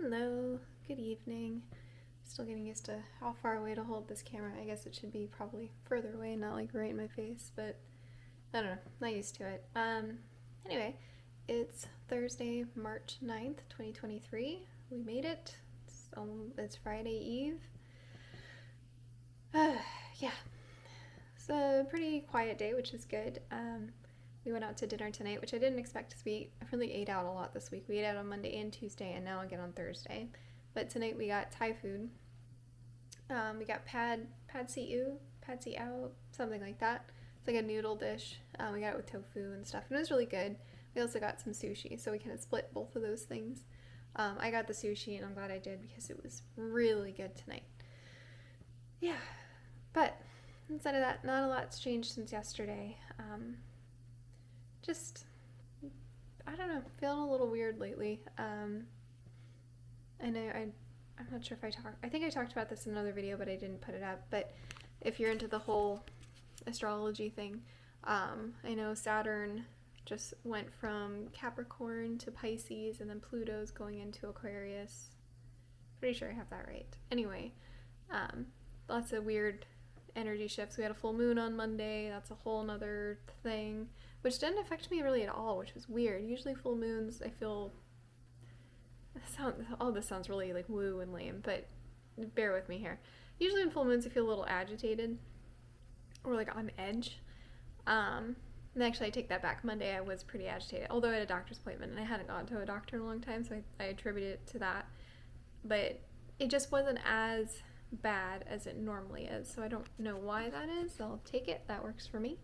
Hello, good evening. Still getting used to how far away to hold this camera. I guess it should be probably further away, not like right in my face, but I don't know, not used to it. Anyway, it's Thursday, March 9th, 2023. We made it. It's Friday Eve. Yeah, it's a pretty quiet day, which is good. We went out to dinner tonight, which I didn't expect because we really ate out a lot this week. We ate out on Monday and Tuesday, and now again on Thursday. But tonight we got Thai food. We got pad see ew, pad see ow, something like that. It's like a noodle dish. We got it with tofu and stuff, and it was really good. We also got some sushi, so we kind of split both of those things. I got the sushi, and I'm glad I did because it was really good tonight. Yeah, but instead of that, not a lot's changed since yesterday. Just, I don't know, feeling a little weird lately. I know I'm not sure if I think I talked about this in another video, but I didn't put it up. But if you're into the whole astrology thing, I know Saturn just went from Capricorn to Pisces, and then Pluto's going into Aquarius. Pretty sure I have that right. Anyway, lots of weird energy shifts. We had a full moon on Monday. That's a whole nother thing, which didn't affect me really at all, which was weird. Usually full moons, I feel, all this sounds really like woo and lame, but bear with me here. Usually in full moons, I feel a little agitated or like on edge. And actually, I take that back. Monday, I was pretty agitated, although I had a doctor's appointment and I hadn't gone to a doctor in a long time, so I attribute it to that. But it just wasn't as bad as it normally is, so I don't know why that is. I'll take it. That works for me.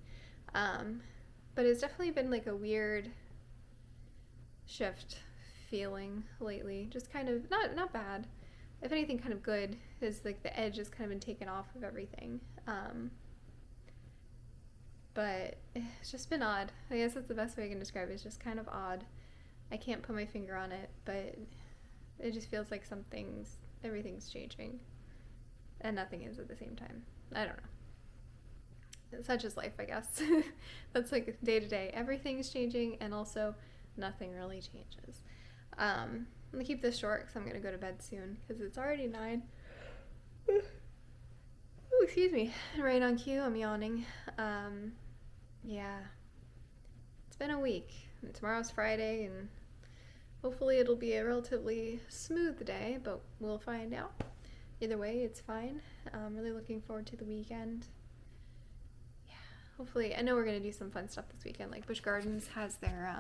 But it's definitely been like a weird shift feeling lately. Just kind of not bad. If anything, kind of good. Is like the edge has kind of been taken off of everything. But it's just been odd. I guess that's the best way I can describe it. It's just kind of odd. I can't put my finger on it, but it just feels like everything's changing. And nothing is at the same time. I don't know. Such is life, I guess. That's like day to day. Everything's changing, and also nothing really changes. I'm gonna keep this short because I'm gonna go to bed soon because it's already 9. Oh, excuse me. Right on cue, I'm yawning. Yeah. It's been a week. And tomorrow's Friday, and hopefully it'll be a relatively smooth day, but we'll find out. Either way, it's fine. I'm really looking forward to the weekend. Yeah, hopefully. I know we're going to do some fun stuff this weekend. Like Busch Gardens has their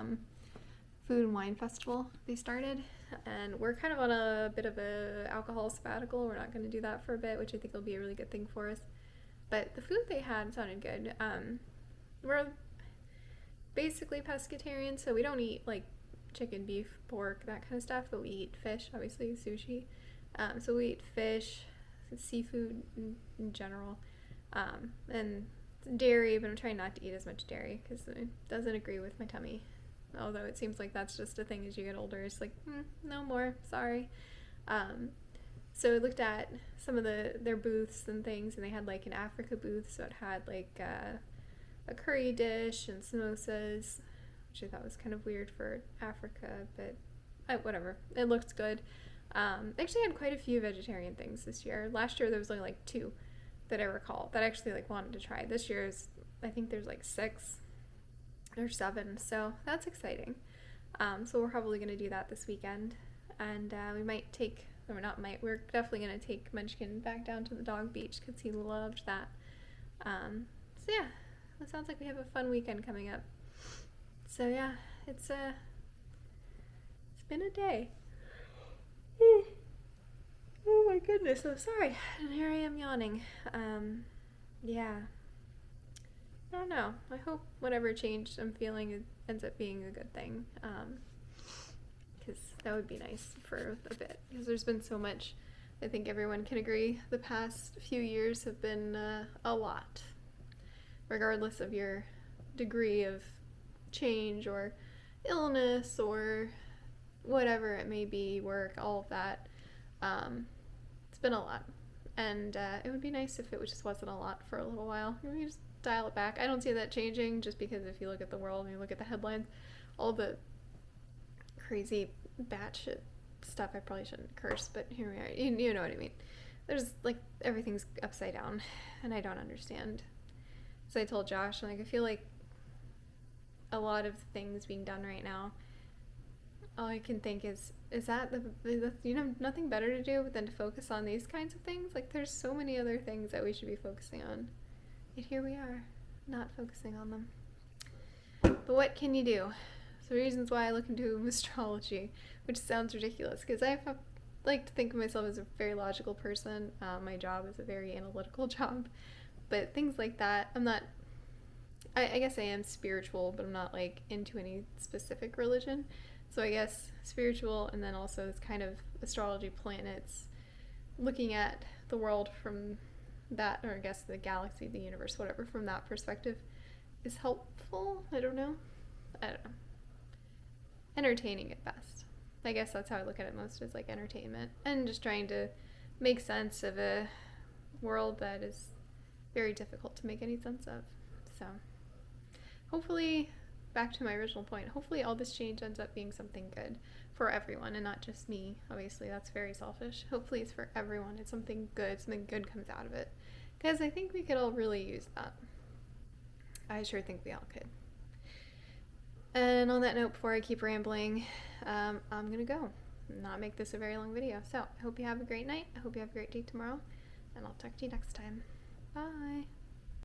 food and wine festival they started, and we're kind of on a bit of a alcohol sabbatical. We're not going to do that for a bit, which I think will be a really good thing for us. But the food they had sounded good. We're basically pescatarian, so we don't eat like chicken, beef, pork, that kind of stuff, but we eat fish, obviously, sushi. So we eat fish, seafood in general, and dairy, but I'm trying not to eat as much dairy because it doesn't agree with my tummy. Although it seems like that's just a thing as you get older. It's like, no more, sorry. So I looked at some of their booths and things, and they had like an Africa booth, so it had like a curry dish and samosas, which I thought was kind of weird for Africa, but whatever. It looked good. They actually had quite a few vegetarian things this year. Last year there was only like 2 that I recall that I actually like wanted to try. This year's, I think there's like 6 or 7, so that's exciting. So we're probably going to do that this weekend, and we might take, or not might, we're definitely going to take Munchkin back down to the dog beach because he loved that. So yeah, it sounds like we have a fun weekend coming up. So yeah, it's been a day. Oh my goodness, I'm sorry. And here I am yawning. Yeah. I don't know. I hope whatever change I'm feeling ends up being a good thing. Because that would be nice for a bit. Because there's been so much, I think everyone can agree, the past few years have been a lot. Regardless of your degree of change or illness or whatever it may be, work, all of that. It's been a lot, and it would be nice if it just wasn't a lot for a little while. We just dial it back. I don't see that changing, just because if you look at the world and you look at the headlines, all the crazy batshit stuff. I probably shouldn't curse, but here we are. You know what I mean. There's like everything's upside down, and I don't understand. So I told Josh, like, I feel like a lot of things being done right now, all I can think is that the nothing better to do than to focus on these kinds of things? Like, there's so many other things that we should be focusing on, yet here we are, not focusing on them. But what can you do? So reasons why I look into astrology, which sounds ridiculous, because I like to think of myself as a very logical person. My job is a very analytical job, but things like that, I'm not. I guess I am spiritual, but I'm not like into any specific religion. So I guess spiritual, and then also this kind of astrology planets, looking at the world from that, or I guess the galaxy, the universe, whatever, from that perspective is helpful. I don't know. Entertaining at best. I guess that's how I look at it most, is like entertainment, and just trying to make sense of a world that is very difficult to make any sense of. So hopefully, back to my original point, hopefully all this change ends up being something good for everyone and not just me. Obviously, that's very selfish. Hopefully it's for everyone. It's something good comes out of it. Because I think we could all really use that. I sure think we all could. And on that note, before I keep rambling, I'm going to go. Not make this a very long video. So, I hope you have a great night. I hope you have a great day tomorrow. And I'll talk to you next time. Bye.